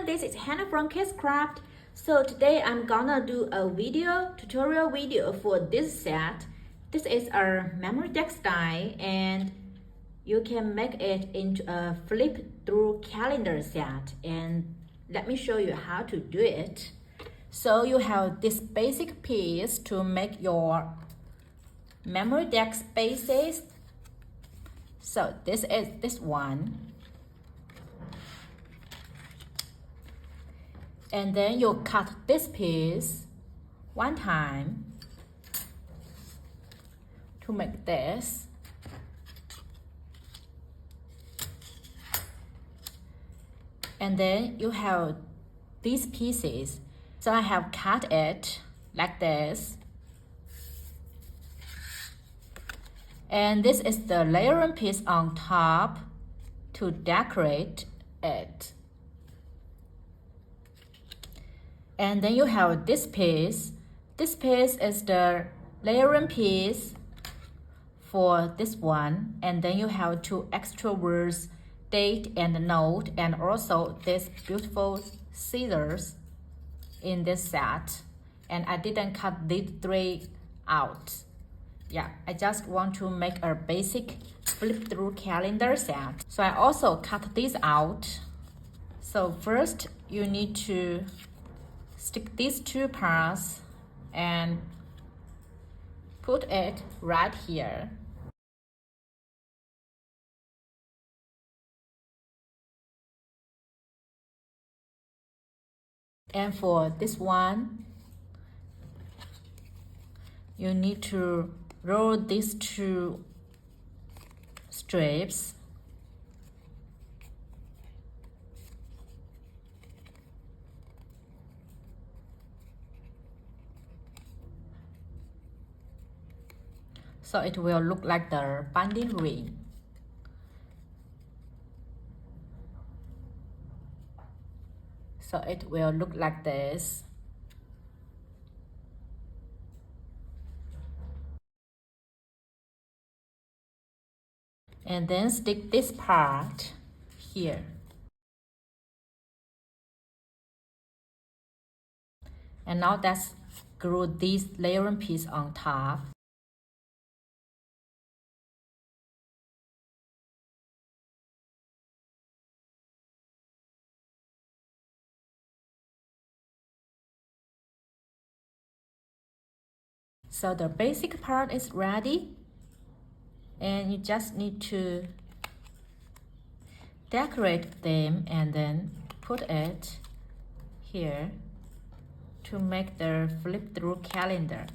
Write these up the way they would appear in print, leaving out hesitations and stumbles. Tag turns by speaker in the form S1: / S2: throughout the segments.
S1: this is Hannah from KSCRAFT. So today I'm gonna do a tutorial video for this set. This is a memory deck style and you can make it into a flip through calendar set, and let me show you how to do it. So you have this basic piece to make your memory deck spaces. So this is this one. And then you cut this piece one time to make this. And then you have these pieces. So I have cut it like this. And this is the layering piece on top to decorate it. And then you have this piece. This piece is the layering piece for this one. And then you have two extra words, date and note, and also this beautiful scissors in this set. And I didn't cut these three out. Yeah, I just want to make a basic flip through calendar set. So I also cut these out. So first you need to stick these two parts and put it right here. And for this one, you need to roll these two strips. So it will look like the binding ring. So it will look like this. And then stick this part here. And now let's glue this layering piece on top. So the basic part is ready, and you just need to decorate them and then put it here to make the flip through calendar.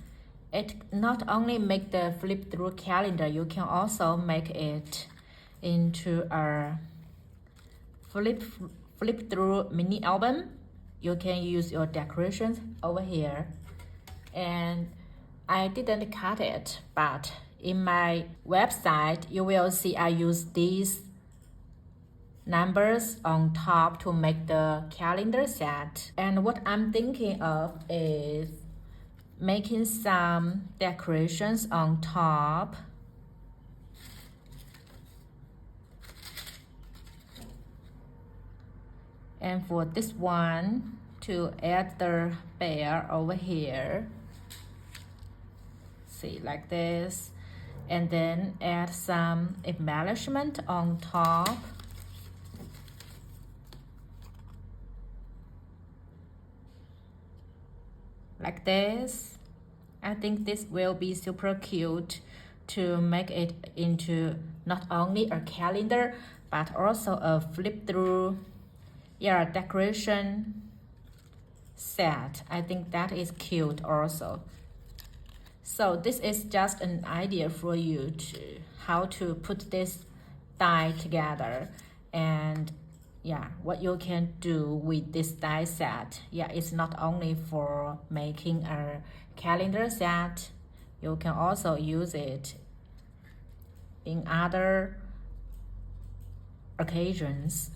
S1: It not only make the flip through calendar, you can also make it into a flip through mini album. You can use your decorations over here. And I didn't cut it, but in my website, you will see I use these numbers on top to make the calendar set. And what I'm thinking of is making some decorations on top. And for this one, to add the bear over here. See, like this, and then add some embellishment on top. Like this. I think this will be super cute to make it into not only a calendar but also a flip through decoration set. I think that is cute also. So this is just an idea for you to how to put this die together, and yeah, what you can do with this die set. Yeah, it's not only for making a calendar set, you can also use it in other occasions.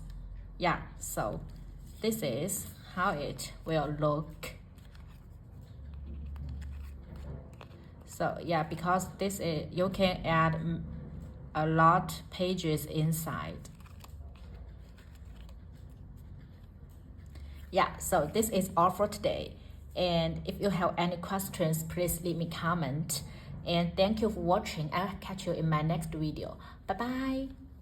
S1: Yeah, so this is how it will look. So yeah, because this is, you can add a lot pages inside. Yeah, so this is all for today. And if you have any questions, please leave me comment. And thank you for watching. I'll catch you in my next video. Bye bye.